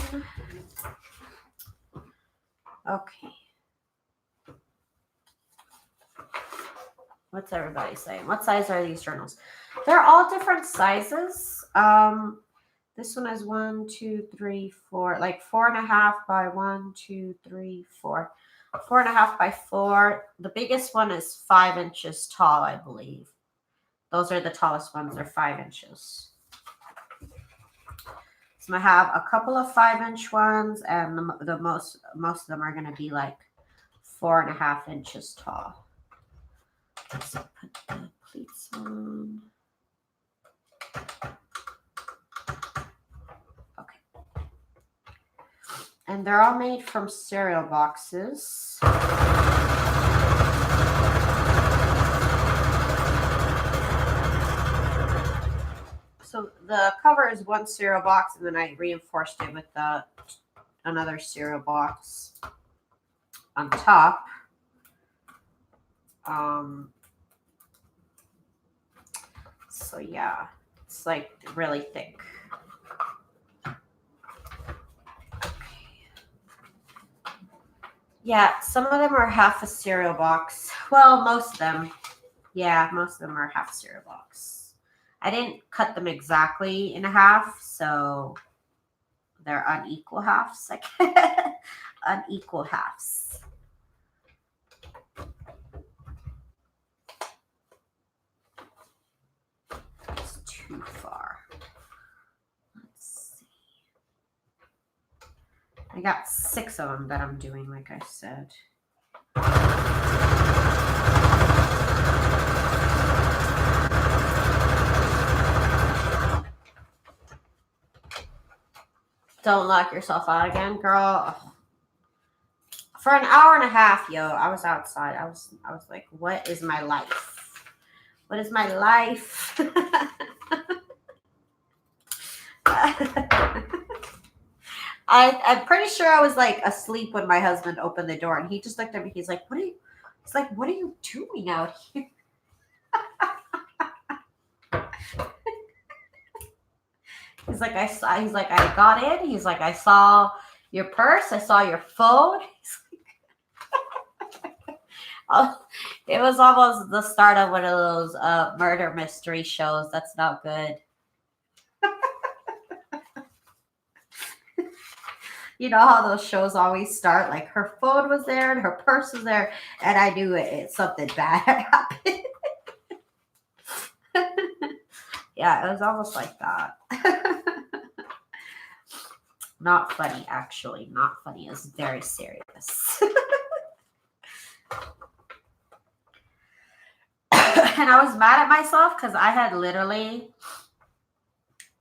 Okay. What's everybody saying? What size are these journals? They're all different sizes. This one is 1, 2, 3, 4, like 4.5 by 1, 2, 3, 4. 4.5 by 4. The biggest one is 5 inches tall, I believe. Those are the tallest ones. They're 5 inches. So I have a couple of 5-inch ones, and most of them are going to be like 4.5 inches tall. So put the pleats on. Okay. And they're all made from cereal boxes. So the cover is one cereal box, and then I reinforced it with another cereal box on top. So yeah, it's like really thick. Yeah, some of them are half a cereal box. Well, most of them. Yeah, most of them are half a cereal box. I didn't cut them exactly in half, so they're unequal halves. Like unequal halves. It's too far. Let's see. I got 6 of them that I'm doing, like I said. Don't lock yourself out again, girl. Ugh. For an hour and a half, yo, I was outside. I was like, what is my life? What is my life? I'm pretty sure I was like asleep when my husband opened the door, and he just looked at me. He's like, what are you doing out here? He's like, I got in. He's like, I saw your purse. I saw your phone. He's like, oh, it was almost the start of one of those murder mystery shows. That's not good. You know how those shows always start? Like her phone was there and her purse was there, and I knew something bad had happened. Yeah, it was almost like that. Not funny, actually. Not funny. It was very serious. And I was mad at myself because I had literally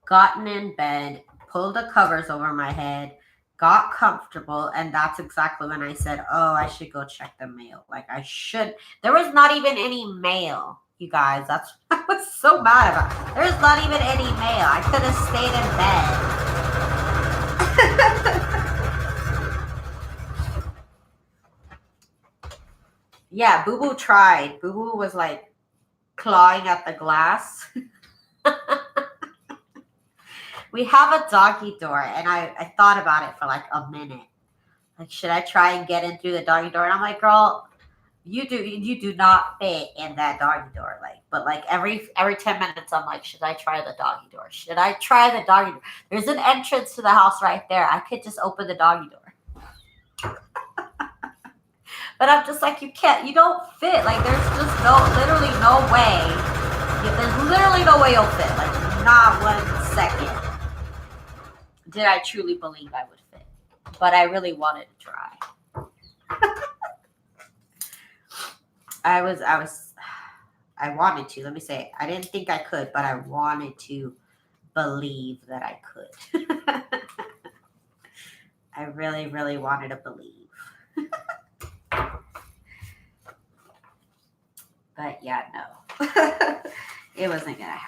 gotten in bed, pulled the covers over my head, got comfortable, and that's exactly when I said, oh, I should go check the mail. Like I should. There was not even any mail, you guys. That's what I was so mad about. There's not even any mail. I could have stayed in bed. Yeah, Boo Boo tried. Boo Boo was like clawing at the glass. We have a doggy door, and I thought about it for like a minute. Like, should I try and get in through the doggy door? And I'm like, girl, you do not fit in that doggy door. Like, but like every 10 minutes, I'm like, should I try the doggy door? Should I try the doggy door? There's an entrance to the house right there. I could just open the doggy door. But I'm just like, you don't fit. Like, there's just literally no way. There's literally no way you'll fit. Like, not 1 second did I truly believe I would fit. But I really wanted to try. I wanted to. Let me say, I didn't think I could, but I wanted to believe that I could. I really, really wanted to believe. But yeah, no. It wasn't going to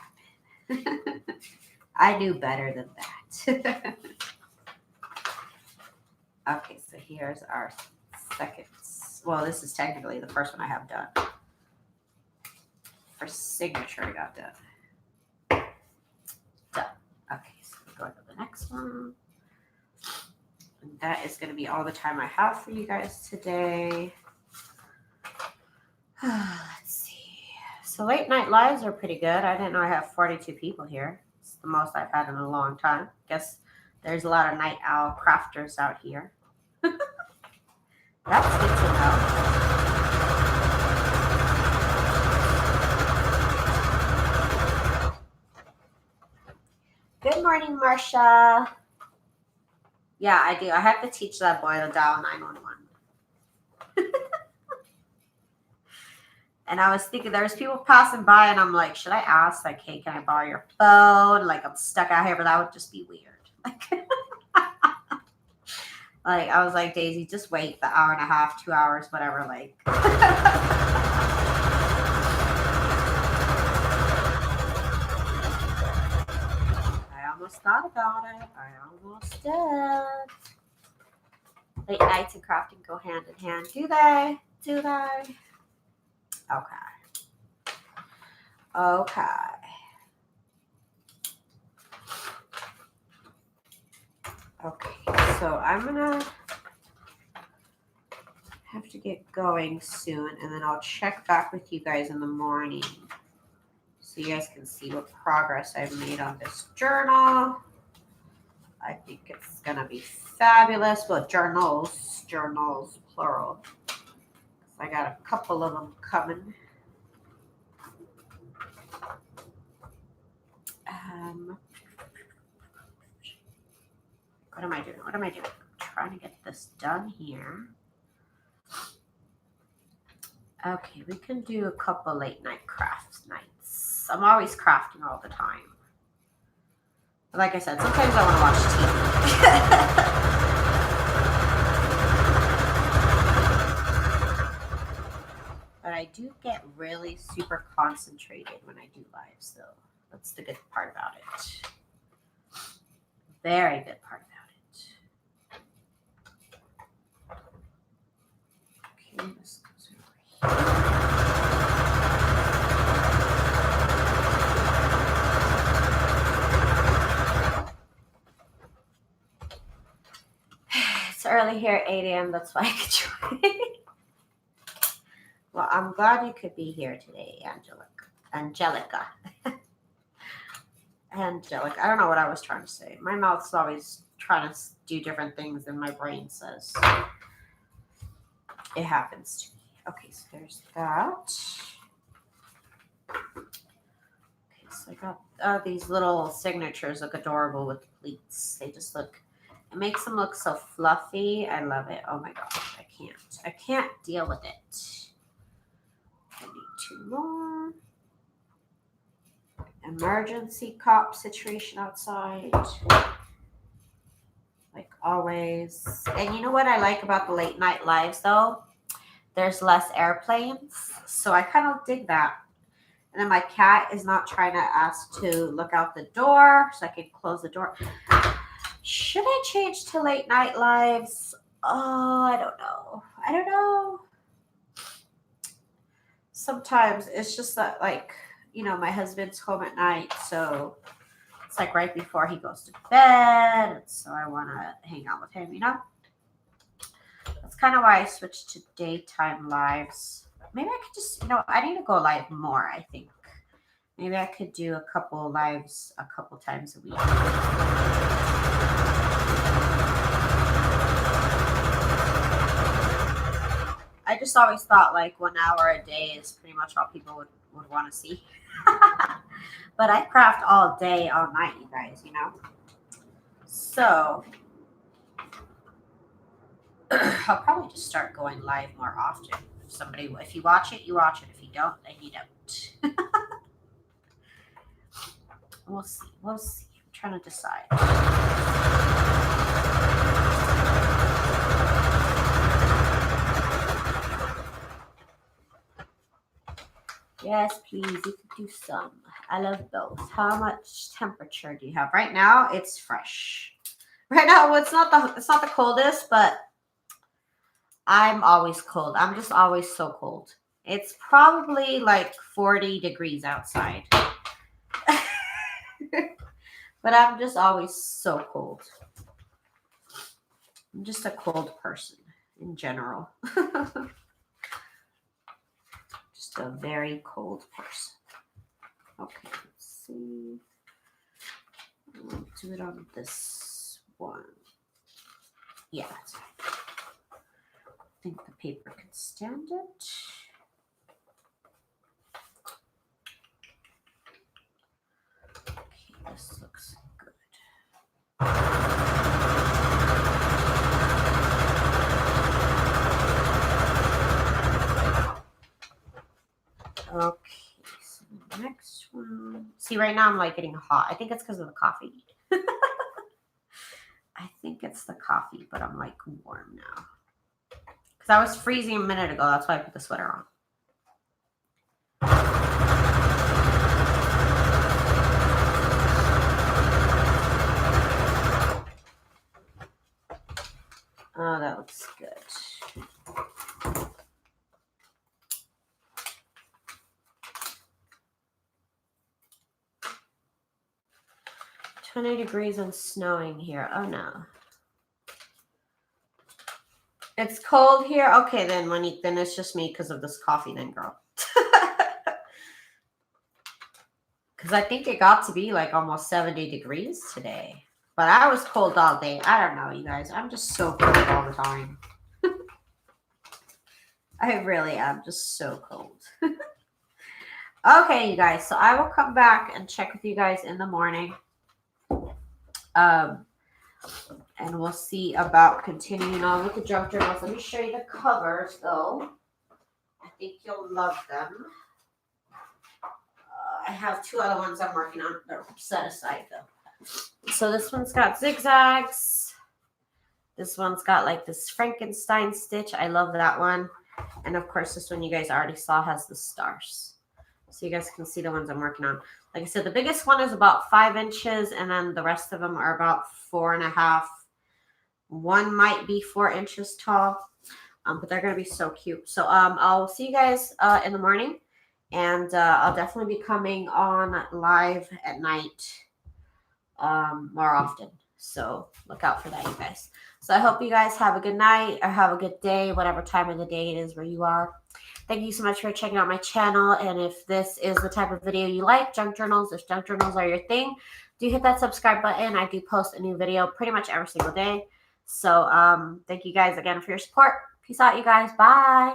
happen. I knew better than that. Okay, so here's our second. Well, this is technically the first one I have done. For signature, I got done. Done. Okay, so we're going to the next one. And that is going to be all the time I have for you guys today. Let's see. So late night lives are pretty good. I didn't know I have 42 people here. It's the most I've had in a long time. Guess there's a lot of night owl crafters out here. That's good to know. Good morning, Marcia. Yeah, I do. I have to teach that boy to dial 911. And I was thinking there's people passing by, and I'm like, should I ask? Like, hey, can I borrow your phone? Like, I'm stuck out here, but that would just be weird. Like, I was like, Daisy, just wait the hour and a half, 2 hours, whatever. Like, I almost thought about it. I almost did. Late nights and crafting go hand in hand. Do they? Do they? Okay. Okay. Okay, so I'm gonna have to get going soon, and then I'll check back with you guys in the morning so you guys can see what progress I've made on this journal. I think it's gonna be fabulous. Well, journals, plural. I got a couple of them coming. What am I doing? I'm trying to get this done here. Okay, we can do a couple late night crafts nights. I'm always crafting all the time. But like I said, sometimes I want to watch TV. But I do get really super concentrated when I do lives, though. That's the good part about it. Very good part about it. Okay, this goes over here. It's early here at 8 a.m. That's why I could try. Well, I'm glad you could be here today, Angelica. angelic. I don't know what I was trying to say. My mouth's always trying to do different things than my brain says. It happens to me. Okay, so there's that. Okay, so I got these little signatures look adorable with the pleats. They just look, it makes them look so fluffy. I love it. Oh my gosh, I can't deal with it. I need 2 more. Emergency cop situation outside. Like always. And you know what I like about the late night lives though? There's less airplanes. So I kind of dig that. And then my cat is not trying to ask to look out the door, so I can close the door. Should I change to late night lives? Oh, I don't know. I don't know. Sometimes it's just that, like, you know, my husband's home at night, so it's like right before he goes to bed, and so I want to hang out with him, you know? That's kind of why I switched to daytime lives. Maybe I could just, you know, I need to go live more, I think. Maybe I could do a couple lives a couple times a week. I just always thought like 1 hour a day is pretty much all people would want to see. But I craft all day, all night, you guys, you know? So I'll probably just start going live more often. If you watch it, you watch it. If you don't, then you don't. We'll see. We'll see. I'm trying to decide. Yes, please. You could do some. I love both. How much temperature do you have? Right now, it's fresh. Right now, well, it's not the coldest, but I'm always cold. I'm just always so cold. It's probably like 40 degrees outside. But I'm just always so cold. I'm just a cold person in general. Just a very cold person. Okay, let's see. I'll do it on this one. Yeah, that's right. I think the paper can stand it. Okay, this looks good. Okay, so the next one. See, right now I'm like getting hot. I think it's because of the coffee. I think it's the coffee, but I'm like warm now. Because I was freezing a minute ago. That's why I put the sweater on. Oh, that looks good. 20 degrees and snowing here. Oh no. It's cold here. Okay, then Monique, then it's just me because of this coffee then, girl. Because I think it got to be like almost 70 degrees today. But I was cold all day. I don't know, you guys. I'm just so cold all the time. I really am just so cold. Okay, you guys. So I will come back and check with you guys in the morning. And we'll see about continuing on with the junk journals. Let me show you the covers, though. I think you'll love them. I have 2 other ones I'm working on. They're set aside, though. So this one's got zigzags. This one's got like this Frankenstein stitch. I love that one. And of course, this one you guys already saw has the stars. So you guys can see the ones I'm working on. Like I said, the biggest one is about 5 inches, and then the rest of them are about 4.5. One might be 4 inches tall, but they're going to be so cute. So I'll see you guys in the morning, and I'll definitely be coming on live at night more often. So look out for that, you guys. So I hope you guys have a good night or have a good day, whatever time of the day it is where you are. Thank you so much for checking out my channel. And if this is the type of video you like, junk journals, if junk journals are your thing, do hit that subscribe button. I do post a new video pretty much every single day. So thank you guys again for your support. Peace out, you guys. Bye.